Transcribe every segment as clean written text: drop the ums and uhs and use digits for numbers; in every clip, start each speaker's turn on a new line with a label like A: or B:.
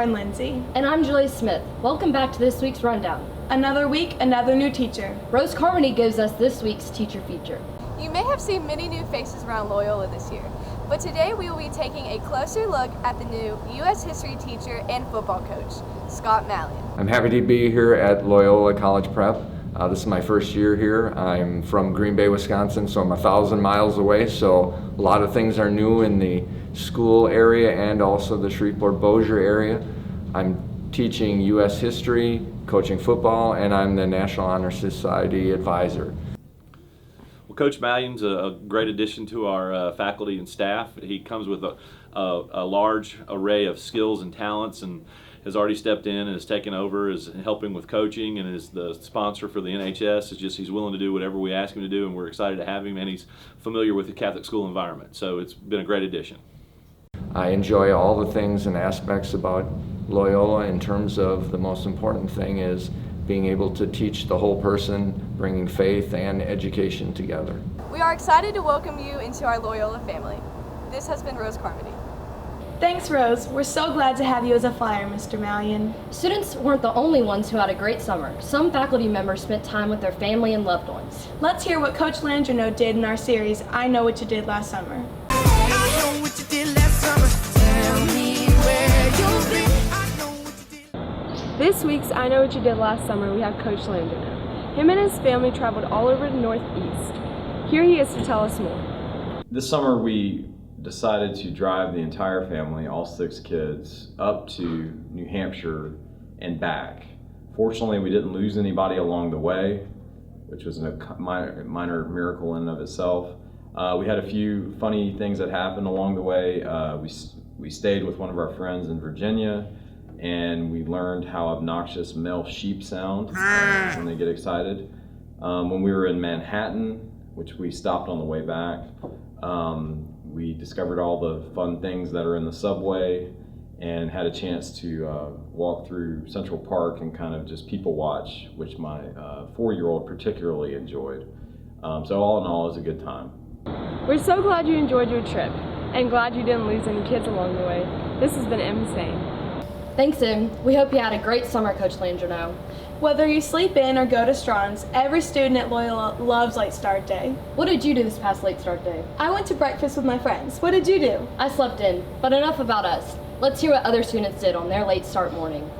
A: Lauren Lindsey.
B: And I'm Julia Smith. Welcome back to this week's Rundown.
A: Another week, another new teacher.
B: Rose Carmody gives us this week's teacher feature.
C: You may have seen many new faces around Loyola this year, but today we will be taking a closer look at the new U.S. history teacher and football coach, Scott Mallien.
D: I'm happy to be here at Loyola College Prep. This is my first year here. I'm from Green Bay, Wisconsin, so I'm 1,000 miles away, so a lot of things are new in the school area and also the Shreveport-Bossier area. I'm teaching U.S. history, coaching football, and I'm the National Honor Society advisor.
E: Well, Coach Mallien's a great addition to our faculty and staff. He comes with a large array of skills and talents, and has already stepped in and has taken over as helping with coaching, and is the sponsor for the NHS. It's just he's willing to do whatever we ask him to do, and we're excited to have him, and he's familiar with the Catholic school environment. So it's been a great addition.
D: I enjoy all the things and aspects about Loyola in terms of the most important thing is being able to teach the whole person, bringing faith and education together.
C: We are excited to welcome you into our Loyola family. This has been Rose Carmody.
A: Thanks, Rose. We're so glad to have you as a flyer, Mr. Mallien.
B: Students weren't the only ones who had a great summer. Some faculty members spent time with their family and loved ones.
A: Let's hear what Coach Landreneau did in our series, I Know What You Did Last Summer.
F: I know what you did last summer. Tell me where you've been. I know what you did.
G: This week's I Know What You Did Last Summer, we have Coach Landreneau. Him and his family traveled all over the Northeast. Here he is to tell us more.
H: This summer we decided to drive the entire family, all 6 kids, up to New Hampshire and back. Fortunately, we didn't lose anybody along the way, which was a minor miracle in and of itself. We had a few funny things that happened along the way. We stayed with one of our friends in Virginia, and we learned how obnoxious male sheep sound when they get excited. When we were in Manhattan, which we stopped on the way back, we discovered all the fun things that are in the subway and had a chance to walk through Central Park and kind of just people watch, which my 4-year-old particularly enjoyed. So all in all, it was a good time.
G: We're so glad you enjoyed your trip and glad you didn't lose any kids along the way. This has been insane.
B: Thanks, Em. We hope you had a great summer, Coach Landreneau.
A: Whether you sleep in or go to Strong's, every student at Loyola loves late start day.
B: What did you do this past late start day?
A: I went to breakfast with my friends. What did you do?
B: I slept in, but enough about us. Let's hear what other students did on their late start morning.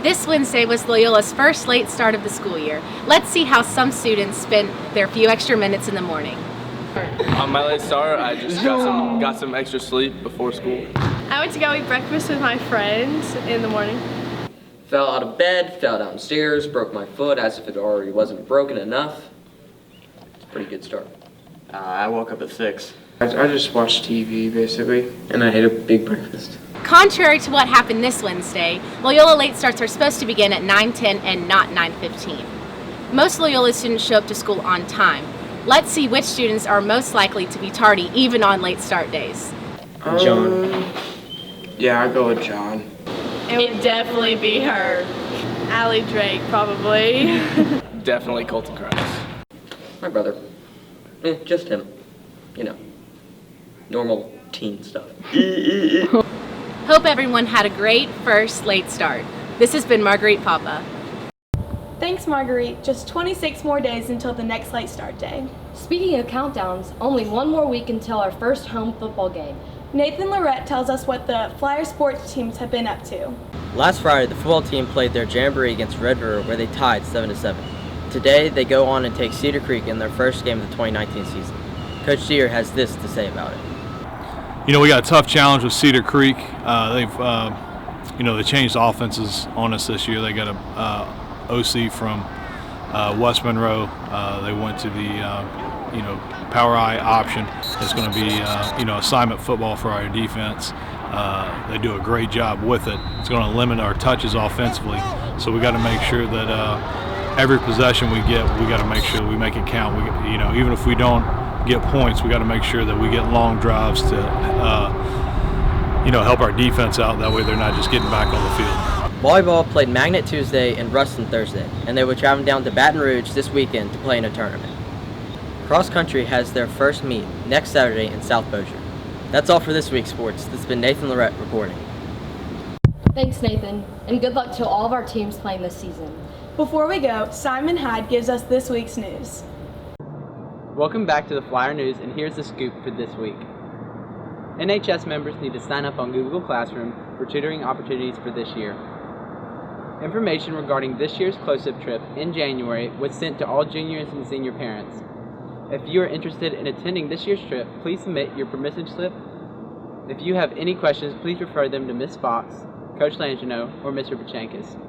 I: This Wednesday was Loyola's first late start of the school year. Let's see how some students spent their few extra minutes in the morning.
J: On my late start, I just got some extra sleep before school.
G: I went to go eat breakfast with my friends in the morning.
K: Fell out of bed, fell downstairs, broke my foot as if it already wasn't broken enough. It's a pretty good start.
J: I woke up at 6.
L: I just watched TV basically, and I ate a big breakfast.
I: Contrary to what happened this Wednesday, Loyola late starts are supposed to begin at 9:10 and not 9:15. Most Loyola students show up to school on time. Let's see which students are most likely to be tardy even on late start days.
L: John. Yeah, I'd go with John.
G: It would definitely be her. Allie Drake, probably.
J: Definitely Colton Christ.
K: My brother. Just him. You know, normal teen stuff.
I: Hope everyone had a great first late start. This has been Marguerite Papa.
A: Thanks, Marguerite. Just 26 more days until the next late start day.
B: Speaking of countdowns, only one more week until our first home football game.
A: Nathan Lorette tells us what the Flyer sports teams have been up to.
M: Last Friday, the football team played their jamboree against Red River where they tied 7-7. Today, they go on and take Cedar Creek in their first game of the 2019 season. Coach Deere has this to say about it.
N: You know, we got a tough challenge with Cedar Creek. They changed offenses on us this year. They got a OC from West Monroe. They went to the power I option. It's going to be assignment football for our defense. They do a great job with it. It's going to limit our touches offensively. So we got to make sure that every possession we get, we got to make sure we make it count. Even if we don't get points, we got to make sure that we get long drives to help our defense out. That way they're not just getting back on the field.
M: Volleyball played Magnet Tuesday and Ruston Thursday, and they were traveling down to Baton Rouge this weekend to play in a tournament. Cross country has their first meet next Saturday in South Bossier. That's all for this week's sports. This has been Nathan Lorette reporting.
B: Thanks, Nathan, and good luck to all of our teams playing this season.
A: Before we go, Simon Hyde gives us this week's news.
O: Welcome back to the Flyer News, and here's the scoop for this week. NHS members need to sign up on Google Classroom for tutoring opportunities for this year. Information regarding this year's close-up trip in January was sent to all juniors and senior parents. If you are interested in attending this year's trip, please submit your permission slip. If you have any questions, please refer them to Ms. Fox, Coach Landreneau, or Mr. Pachankis.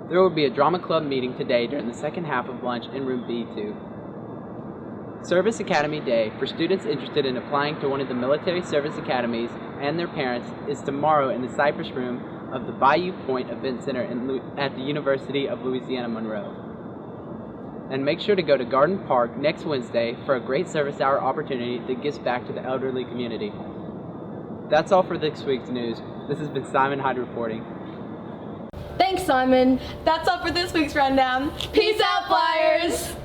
O: There will be a drama club meeting today during the second half of lunch in room B2. Service Academy Day for students interested in applying to one of the military service academies and their parents is tomorrow in the Cypress Room of the Bayou Point Event Center at the University of Louisiana Monroe. And make sure to go to Garden Park next Wednesday for a great service hour opportunity that gives back to the elderly community. That's all for this week's news. This has been Simon Hyde reporting.
A: Thanks, Simon. That's all for this week's Rundown. Peace out, Flyers!